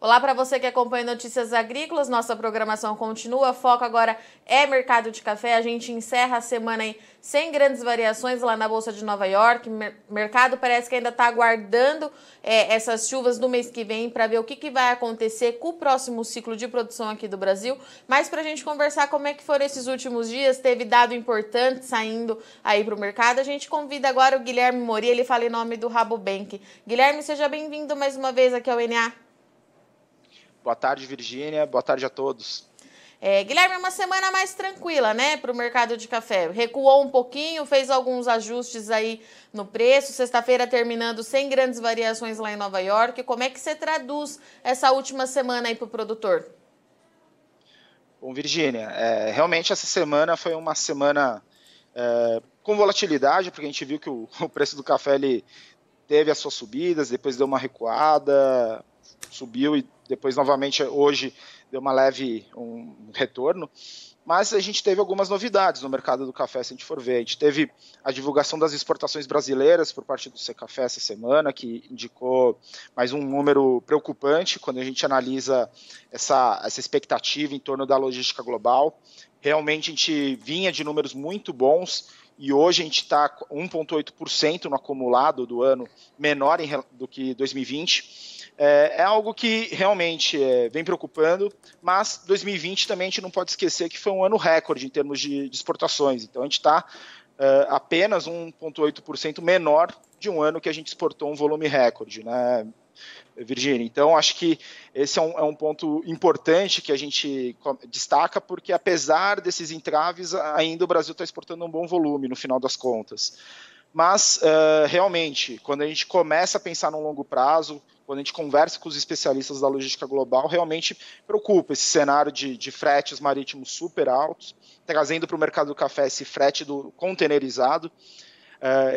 Olá para você que acompanha Notícias Agrícolas, nossa programação continua, foco agora é mercado de café, a gente encerra a semana aí sem grandes variações lá na Bolsa de Nova York, mercado parece que ainda está aguardando essas chuvas do mês que vem para ver o que vai acontecer com o próximo ciclo de produção aqui do Brasil, mas para a gente conversar como é que foram esses últimos dias, teve dado importante saindo aí para o mercado, a gente convida agora o Guilherme Mori, ele fala em nome do Rabobank. Guilherme, seja bem-vindo mais uma vez aqui ao NA. Boa tarde, Virgínia. Boa tarde a todos. Guilherme, uma semana mais tranquila, né, para o mercado de café. Recuou um pouquinho, fez alguns ajustes aí no preço. Sexta-feira terminando sem grandes variações lá em Nova York. Como é que você traduz essa última semana aí para o produtor? Bom, Virgínia, realmente essa semana foi uma semana com volatilidade, porque a gente viu que o preço do café ele teve as suas subidas, depois deu uma recuada, subiu e depois novamente hoje deu um retorno. Mas a gente teve algumas novidades no mercado do café, se a gente for ver. A gente teve a divulgação das exportações brasileiras por parte do Secafé essa semana, que indicou mais um número preocupante quando a gente analisa essa expectativa em torno da logística global. Realmente a gente vinha de números muito bons, e hoje a gente está 1,8% no acumulado do ano, menor do que 2020. É algo que realmente vem preocupando, mas 2020 também a gente não pode esquecer que foi um ano recorde em termos de exportações. Então a gente está apenas 1,8% menor de um ano que a gente exportou um volume recorde, né, Virgínia? Então acho que esse é um ponto importante que a gente destaca, porque apesar desses entraves, ainda o Brasil está exportando um bom volume no final das contas. Mas, realmente, quando a gente começa a pensar no longo prazo, quando a gente conversa com os especialistas da logística global, realmente preocupa esse cenário de fretes marítimos super altos, trazendo para o mercado do café esse frete do containerizado.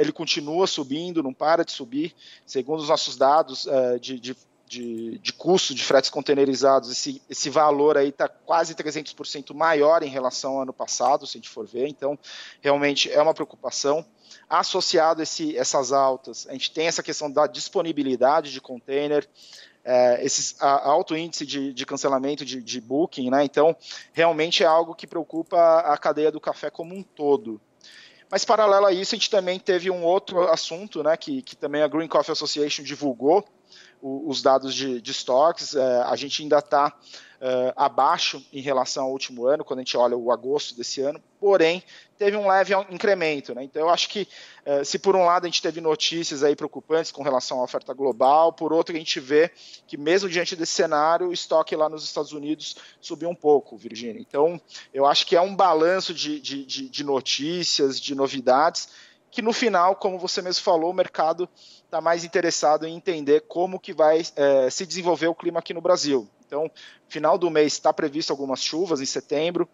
Ele continua subindo, não para de subir. Segundo os nossos dados de custo de fretes containerizados, esse valor aí está quase 300% maior em relação ao ano passado, se a gente for ver. Então, realmente é uma preocupação. Associado a essas altas, a gente tem essa questão da disponibilidade de container, esse alto índice de cancelamento de booking, né? Então, realmente é algo que preocupa a cadeia do café como um todo. Mas, paralelo a isso, a gente também teve um outro assunto, né, que também a Green Coffee Association divulgou, os dados de estoques. A gente ainda está abaixo em relação ao último ano, quando a gente olha o agosto desse ano, porém teve um leve incremento, né? Então eu acho que se por um lado a gente teve notícias aí preocupantes com relação à oferta global, por outro a gente vê que mesmo diante desse cenário, o estoque lá nos Estados Unidos subiu um pouco, Virgínia. Então eu acho que é um balanço de notícias, de novidades, que no final, como você mesmo falou, o mercado está mais interessado em entender como que vai se desenvolver o clima aqui no Brasil. Então, final do mês está previsto algumas chuvas em setembro,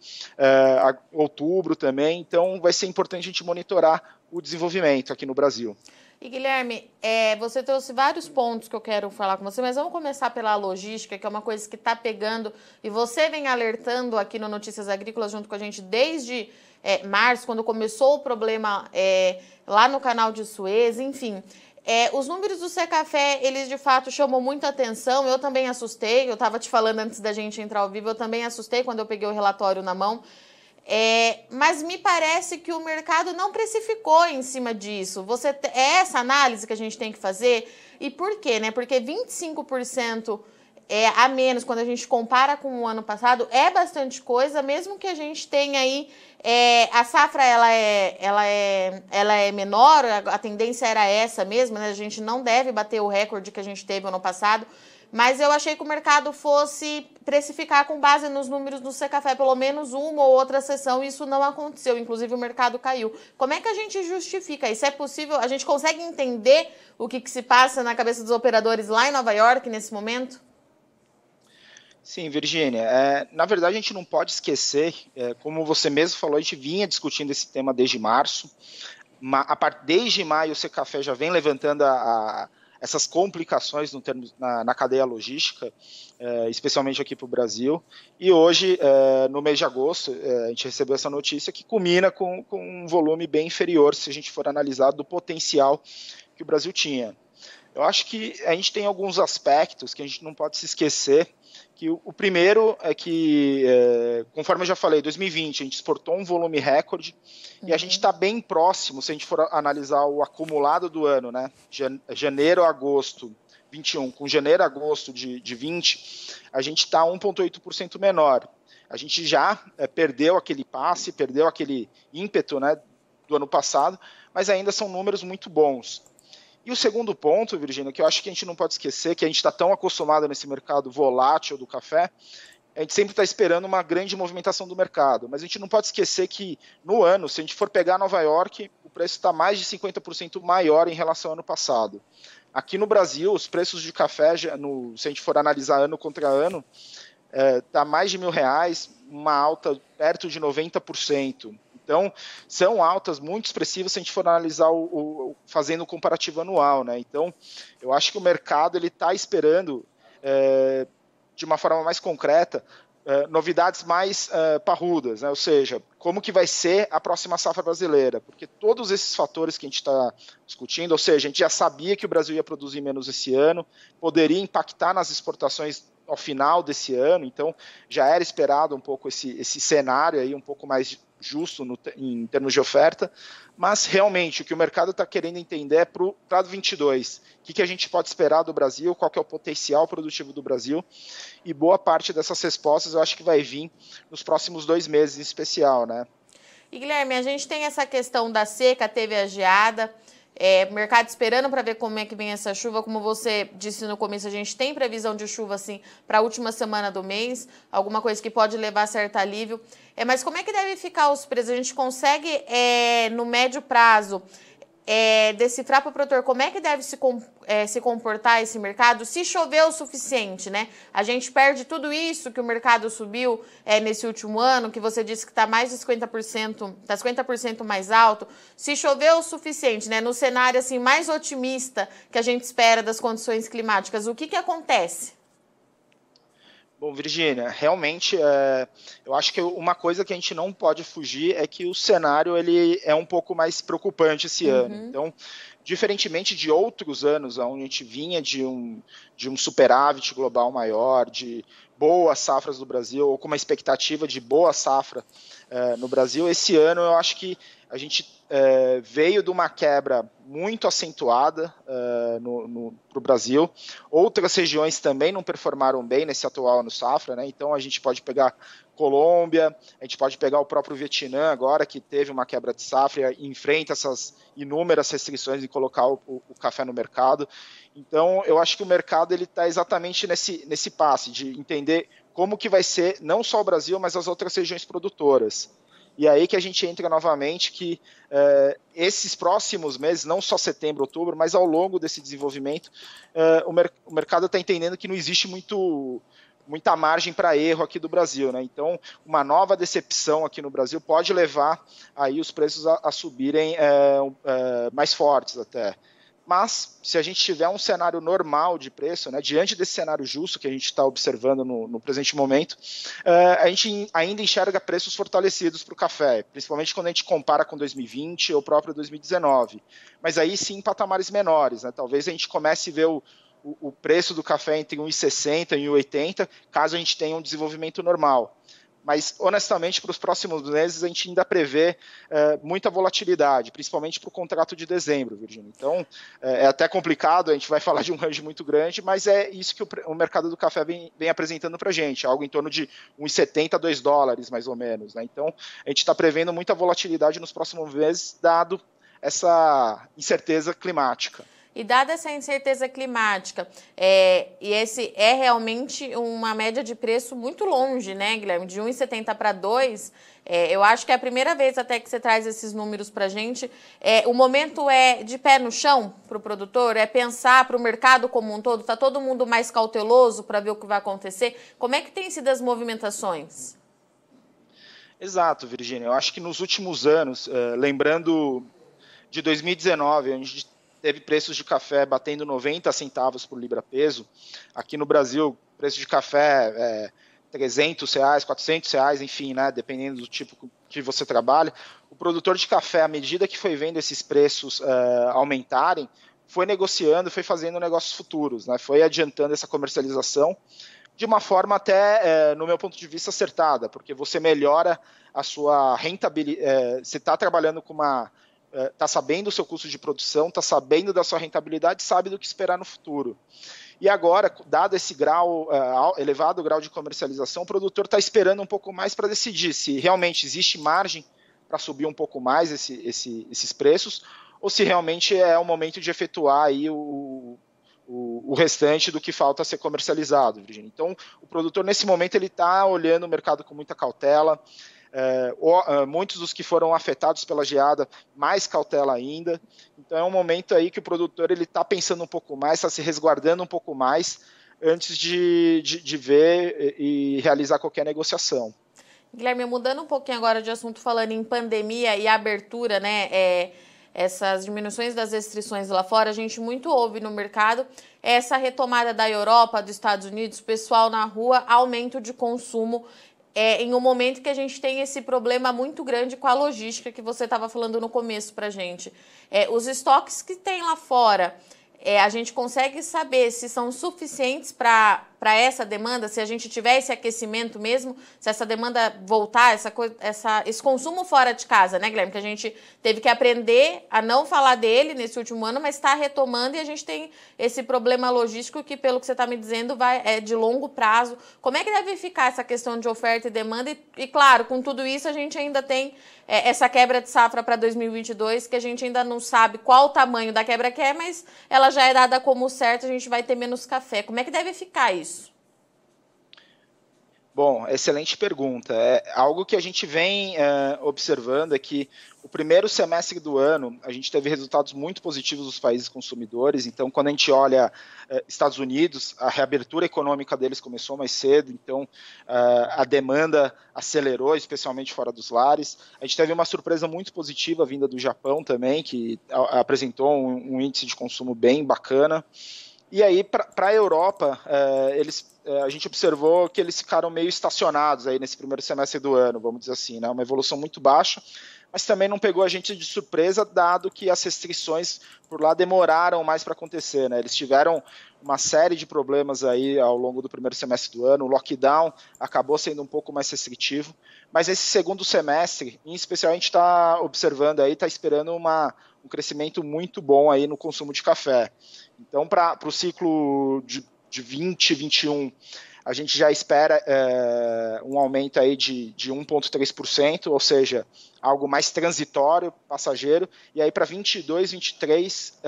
outubro também, então vai ser importante a gente monitorar o desenvolvimento aqui no Brasil. E Guilherme, você trouxe vários pontos que eu quero falar com você, mas vamos começar pela logística, que é uma coisa que está pegando, e você vem alertando aqui no Notícias Agrícolas junto com a gente desde março, quando começou o problema lá no canal de Suez, enfim. Os números do Secafé, eles de fato chamam muita atenção. Eu também assustei, eu estava te falando antes da gente entrar ao vivo, eu também assustei quando eu peguei o relatório na mão. Mas me parece que o mercado não precificou em cima disso. É essa análise que a gente tem que fazer. E por quê, né? Porque 25% a menos quando a gente compara com o ano passado é bastante coisa, mesmo que a gente tenha aí a safra ela é menor, a tendência era essa mesmo, né? A gente não deve bater o recorde que a gente teve ano passado, mas eu achei que o mercado fosse precificar com base nos números do Secafé, pelo menos uma ou outra sessão, e isso não aconteceu, inclusive o mercado caiu. Como é que a gente justifica isso? É possível, a gente consegue entender o que se passa na cabeça dos operadores lá em Nova York nesse momento? Sim, Virgínia. Na verdade, a gente não pode esquecer, como você mesmo falou, a gente vinha discutindo esse tema desde março. Desde maio, o Secafé já vem levantando essas complicações na cadeia logística, especialmente aqui para o Brasil. E hoje, no mês de agosto, a gente recebeu essa notícia que culmina com um volume bem inferior, se a gente for analisar, do potencial que o Brasil tinha. Eu acho que a gente tem alguns aspectos que a gente não pode se esquecer, que o primeiro é que, conforme eu já falei, 2020 a gente exportou um volume recorde, e a gente está bem próximo, se a gente for analisar o acumulado do ano, né, janeiro a agosto 21, com janeiro a agosto de 20, a gente está 1,8% menor. A gente já perdeu aquele passe, perdeu aquele ímpeto, né, do ano passado, mas ainda são números muito bons. E o segundo ponto, Virgínia, que eu acho que a gente não pode esquecer, que a gente está tão acostumado nesse mercado volátil do café, a gente sempre está esperando uma grande movimentação do mercado, mas a gente não pode esquecer que no ano, se a gente for pegar Nova York, o preço está mais de 50% maior em relação ao ano passado. Aqui no Brasil, os preços de café, se a gente for analisar ano contra ano, está mais de R$1.000, uma alta perto de 90%. Então, são altas muito expressivas se a gente for analisar fazendo o comparativo anual, né? Então, eu acho que o mercado está esperando, de uma forma mais concreta, novidades mais parrudas, né? Ou seja, como que vai ser a próxima safra brasileira, porque todos esses fatores que a gente está discutindo, ou seja, a gente já sabia que o Brasil ia produzir menos esse ano, poderia impactar nas exportações ao final desse ano, então já era esperado um pouco esse cenário aí um pouco mais justo em termos de oferta, mas realmente o que o mercado está querendo entender é para o 22, o que a gente pode esperar do Brasil, qual que é o potencial produtivo do Brasil, e boa parte dessas respostas eu acho que vai vir nos próximos 2 meses em especial, né? E Guilherme, a gente tem essa questão da seca, teve a geada, mercado esperando para ver como é que vem essa chuva. Como você disse no começo, a gente tem previsão de chuva assim para a última semana do mês, alguma coisa que pode levar certo alívio. Mas como é que deve ficar os preços? A gente consegue, no médio prazo, decifrar para o produtor como é que deve se comportar esse mercado? Se chover o suficiente, né? A gente perde tudo isso que o mercado subiu nesse último ano, que você disse que está mais de 50%, está 50% mais alto. Se chover o suficiente, né? No cenário assim, mais otimista que a gente espera das condições climáticas, o que acontece? Bom, Virgínia, realmente eu acho que uma coisa que a gente não pode fugir é que o cenário ele é um pouco mais preocupante esse ano. Então, diferentemente de outros anos, onde a gente vinha de um superávit global maior, de boas safras do Brasil, ou com uma expectativa de boa safra no Brasil, esse ano eu acho que a gente veio de uma quebra muito acentuada para o Brasil. Outras regiões também não performaram bem nesse atual ano safra, né? Então a gente pode pegar Colômbia, a gente pode pegar o próprio Vietnã agora, que teve uma quebra de safra e enfrenta essas inúmeras restrições de colocar o café no mercado. Então eu acho que o mercado está exatamente nesse passe de entender como que vai ser não só o Brasil, mas as outras regiões produtoras. E aí que a gente entra novamente que esses próximos meses, não só setembro, outubro, mas ao longo desse desenvolvimento, o mercado está entendendo que não existe muita margem para erro aqui do Brasil, né? Então, uma nova decepção aqui no Brasil pode levar aí os preços a subirem mais fortes até. Mas, se a gente tiver um cenário normal de preço, né, diante desse cenário justo que a gente está observando no presente momento, a gente ainda enxerga preços fortalecidos para o café, principalmente quando a gente compara com 2020 ou próprio 2019. Mas aí sim, em patamares menores, né? Talvez a gente comece a ver o preço do café entre 1,60 e 1,80, caso a gente tenha um desenvolvimento normal. Mas, honestamente, para os próximos meses, a gente ainda prevê muita volatilidade, principalmente para o contrato de dezembro, Virgínia. Então, é até complicado, a gente vai falar de um range muito grande, mas é isso que o mercado do café vem apresentando para a gente, algo em torno de $1,70 a $2, mais ou menos, né? Então, a gente está prevendo muita volatilidade nos próximos meses, dado essa incerteza climática. E dada essa incerteza climática, e esse é realmente uma média de preço muito longe, né, Guilherme? De 1,70 para 2, eu acho que é a primeira vez até que você traz esses números para a gente. O momento é de pé no chão para o produtor? É pensar para o mercado como um todo? Está todo mundo mais cauteloso para ver o que vai acontecer? Como é que tem sido as movimentações? Exato, Virgínia. Eu acho que nos últimos anos, lembrando de 2019, a gente teve preços de café batendo 90 centavos por libra-peso. Aqui no Brasil, preço de café R$300, R$400, enfim, né, dependendo do tipo que você trabalha. O produtor de café, à medida que foi vendo esses preços aumentarem, foi negociando, foi fazendo negócios futuros, né? Foi adiantando essa comercialização de uma forma até, no meu ponto de vista, acertada, porque você melhora a sua rentabilidade, você está trabalhando com está sabendo o seu custo de produção, está sabendo da sua rentabilidade, sabe do que esperar no futuro. E agora, dado esse elevado grau de comercialização, o produtor está esperando um pouco mais para decidir se realmente existe margem para subir um pouco mais esses preços, ou se realmente é o momento de efetuar aí o restante do que falta a ser comercializado, Virginia. Então, o produtor, nesse momento, ele está olhando o mercado com muita cautela. Muitos dos que foram afetados pela geada, mais cautela ainda. Então, é um momento aí que o produtor está pensando um pouco mais, está se resguardando um pouco mais antes de ver e realizar qualquer negociação. Guilherme, mudando um pouquinho agora de assunto, falando em pandemia e abertura, né? Essas diminuições das restrições lá fora, a gente muito ouve no mercado essa retomada da Europa, dos Estados Unidos, pessoal na rua, aumento de consumo, em um momento que a gente tem esse problema muito grande com a logística que você estava falando no começo para a gente. Os estoques que tem lá fora, a gente consegue saber se são suficientes para essa demanda, se a gente tiver esse aquecimento mesmo, se essa demanda voltar, esse consumo fora de casa, né, Guilherme? Que a gente teve que aprender a não falar dele nesse último ano, mas está retomando e a gente tem esse problema logístico que, pelo que você está me dizendo, é de longo prazo. Como é que deve ficar essa questão de oferta e demanda? E claro, com tudo isso, a gente ainda tem essa quebra de safra para 2022, que a gente ainda não sabe qual o tamanho da quebra que é, mas ela já é dada como certa, a gente vai ter menos café. Como é que deve ficar isso? Bom, excelente pergunta. Algo que a gente vem observando é que o primeiro semestre do ano a gente teve resultados muito positivos dos países consumidores. Então, quando a gente olha Estados Unidos, a reabertura econômica deles começou mais cedo, então a demanda acelerou, especialmente fora dos lares. A gente teve uma surpresa muito positiva vinda do Japão também, que apresentou um índice de consumo bem bacana. E aí, para a Europa, a gente observou que eles ficaram meio estacionados aí nesse primeiro semestre do ano, vamos dizer assim, né? Uma evolução muito baixa, mas também não pegou a gente de surpresa, dado que as restrições por lá demoraram mais para acontecer, né? Eles tiveram uma série de problemas aí ao longo do primeiro semestre do ano, o lockdown acabou sendo um pouco mais restritivo, mas esse segundo semestre, em especial, a gente está observando aí, está esperando um crescimento muito bom aí no consumo de café. Então, para o ciclo de 2021, a gente já espera um aumento aí de 1,3%, ou seja, algo mais transitório, passageiro, e aí para 22, 23,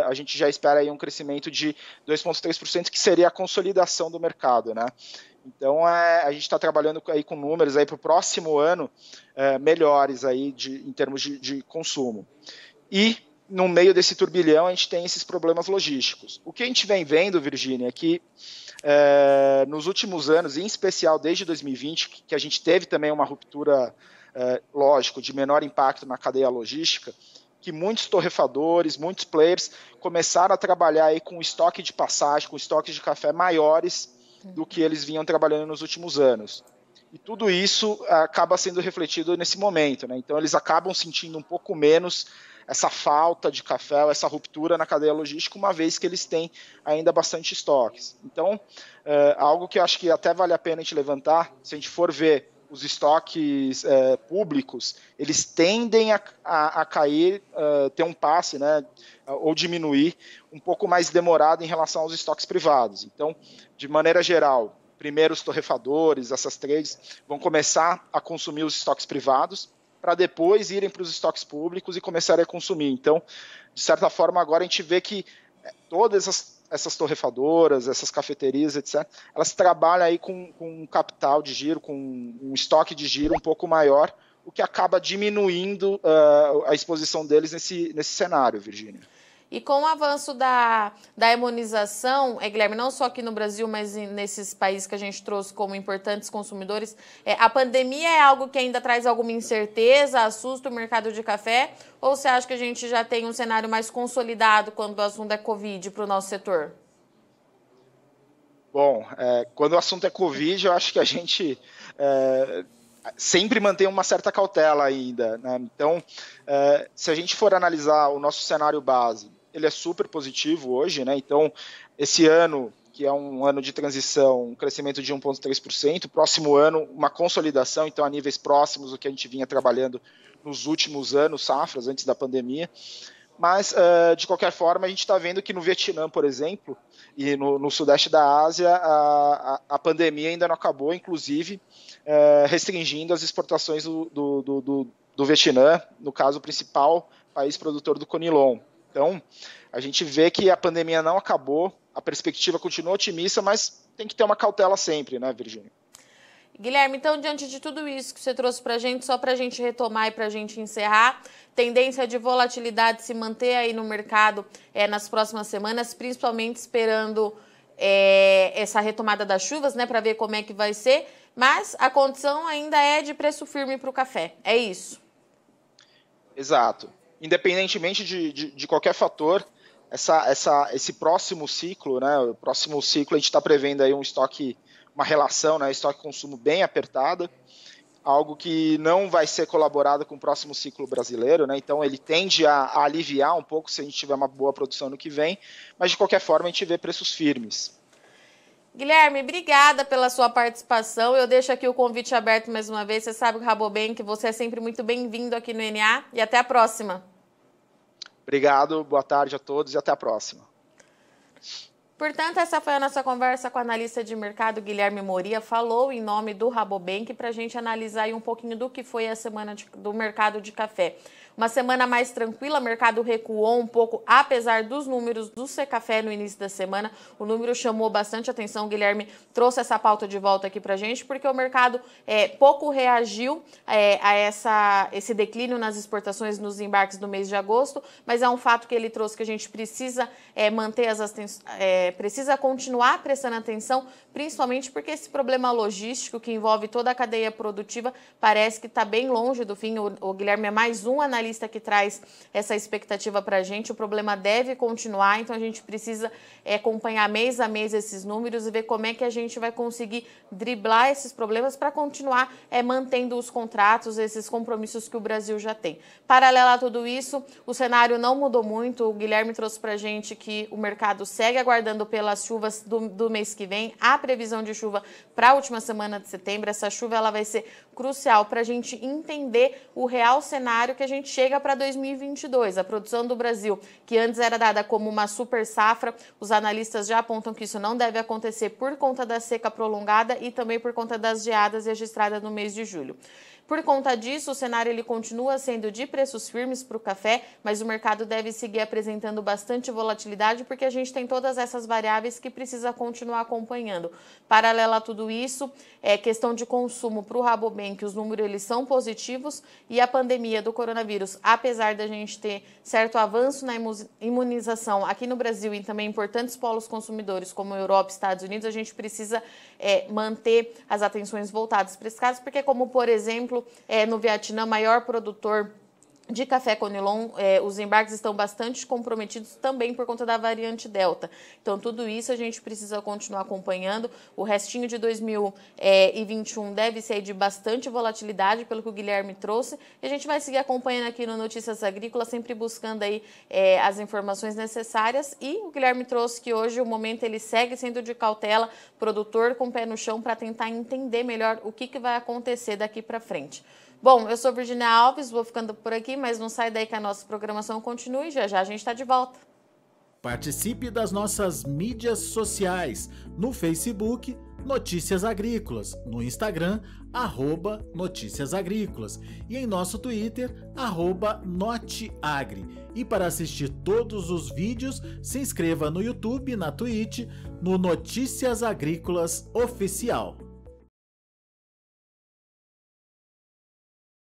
a gente já espera aí um crescimento de 2,3%, que seria a consolidação do mercado, né? Então, a gente está trabalhando aí com números aí para o próximo ano melhores aí em termos de consumo. E no meio desse turbilhão, a gente tem esses problemas logísticos. O que a gente vem vendo, Virgínia, é que nos últimos anos, em especial desde 2020, que a gente teve também uma ruptura, lógico, de menor impacto na cadeia logística, que muitos torrefadores, muitos players começaram a trabalhar aí com estoque de passagem, com estoques de café maiores do que eles vinham trabalhando nos últimos anos. E tudo isso acaba sendo refletido nesse momento, né? Então, eles acabam sentindo um pouco menos essa falta de café, essa ruptura na cadeia logística, uma vez que eles têm ainda bastante estoques. Então, algo que eu acho que até vale a pena a gente levantar, se a gente for ver os estoques públicos, eles tendem a cair, ter um passe, né, ou diminuir um pouco mais demorado em relação aos estoques privados. Então, de maneira geral, primeiro os torrefadores, essas trades, vão começar a consumir os estoques privados, para depois irem para os estoques públicos e começarem a consumir. Então, de certa forma, agora a gente vê que todas essas torrefadoras, essas cafeterias, etc., elas trabalham aí com um capital de giro, com um estoque de giro um pouco maior, o que acaba diminuindo a exposição deles nesse cenário, Virgínia. E com o avanço da imunização, Guilherme, não só aqui no Brasil, mas nesses países que a gente trouxe como importantes consumidores, a pandemia é algo que ainda traz alguma incerteza, assusta o mercado de café? Ou você acha que a gente já tem um cenário mais consolidado quando o assunto é Covid para o nosso setor? Bom, quando o assunto é Covid, eu acho que a gente sempre mantém uma certa cautela ainda, né? Então, se a gente for analisar o nosso cenário base, ele é super positivo hoje, né? Então, esse ano, que é um ano de transição, um crescimento de 1,3%, próximo ano, uma consolidação, então a níveis próximos do que a gente vinha trabalhando nos últimos anos, safras, antes da pandemia. Mas, de qualquer forma, a gente está vendo que no Vietnã, por exemplo, e no sudeste da Ásia, a pandemia ainda não acabou, inclusive restringindo as exportações do Vietnã, no caso, o principal país produtor do Conilon. Então, a gente vê que a pandemia não acabou, a perspectiva continua otimista, mas tem que ter uma cautela sempre, né, Virgínia? Guilherme, então, diante de tudo isso que você trouxe para a gente, só para a gente retomar e para a gente encerrar, tendência de volatilidade se manter aí no mercado nas próximas semanas, principalmente esperando essa retomada das chuvas, né, para ver como é que vai ser, mas a condição ainda é de preço firme para o café, é isso? Exato. Independentemente de qualquer fator, esse próximo ciclo, né, o próximo ciclo a gente está prevendo aí uma relação, né, estoque-consumo bem apertada, algo que não vai ser colaborado com o próximo ciclo brasileiro, né, então ele tende a aliviar um pouco se a gente tiver uma boa produção no que vem, mas de qualquer forma a gente vê preços firmes. Guilherme, obrigada pela sua participação. Eu deixo aqui o convite aberto mais uma vez. Você sabe, Rabobank, que você é sempre muito bem-vindo aqui no NA e até a próxima. Obrigado, boa tarde a todos e até a próxima. Portanto, essa foi a nossa conversa com o analista de mercado Guilherme Moria, falou em nome do Rabobank para a gente analisar aí um pouquinho do que foi a semana do mercado de café. Uma semana mais tranquila, o mercado recuou um pouco, apesar dos números do Secafé no início da semana. O número chamou bastante atenção, o Guilherme trouxe essa pauta de volta aqui para a gente, porque o mercado pouco reagiu a esse declínio nas exportações nos embarques do mês de agosto, mas é um fato que ele trouxe que a gente precisa manter precisa continuar prestando atenção, principalmente porque esse problema logístico que envolve toda a cadeia produtiva parece que está bem longe do fim. O Guilherme é mais um analista que traz essa expectativa para a gente. O problema deve continuar, então a gente precisa acompanhar mês a mês esses números e ver como é que a gente vai conseguir driblar esses problemas para continuar mantendo os contratos, esses compromissos que o Brasil já tem. Paralelo a tudo isso, o cenário não mudou muito. O Guilherme trouxe para a gente que o mercado segue aguardando pelas chuvas do mês que vem. Há previsão de chuva para a última semana de setembro. Essa chuva ela vai ser crucial para a gente entender o real cenário que a gente chega para 2022. A produção do Brasil, que antes era dada como uma super safra, os analistas já apontam que isso não deve acontecer por conta da seca prolongada e também por conta das geadas registradas no mês de julho. Por conta disso, o cenário ele continua sendo de preços firmes para o café, mas o mercado deve seguir apresentando bastante volatilidade porque a gente tem todas essas variáveis que precisa continuar acompanhando. Paralelo a tudo isso, questão de consumo para o Rabobank, os números eles são positivos e a pandemia do coronavírus, apesar da gente ter certo avanço na imunização aqui no Brasil e também importantes polos consumidores como Europa e Estados Unidos, a gente precisa manter as atenções voltadas para esse caso, porque como, por exemplo, no Vietnã, maior produtor de café Conilon, os embarques estão bastante comprometidos também por conta da variante Delta. Então, tudo isso a gente precisa continuar acompanhando. O restinho de 2021 deve ser de bastante volatilidade, pelo que o Guilherme trouxe. E a gente vai seguir acompanhando aqui no Notícias Agrícolas, sempre buscando aí as informações necessárias. E o Guilherme trouxe que hoje o momento ele segue sendo de cautela, produtor com o pé no chão para tentar entender melhor o que vai acontecer daqui para frente. Bom, eu sou Virginia Alves, vou ficando por aqui, mas não sai daí que a nossa programação continue, já já a gente está de volta. Participe das nossas mídias sociais, no Facebook, Notícias Agrícolas, no Instagram, @Notícias Agrícolas e em nosso Twitter, @Noteagri. E para assistir todos os vídeos, se inscreva no YouTube, na Twitch, no Notícias Agrícolas Oficial.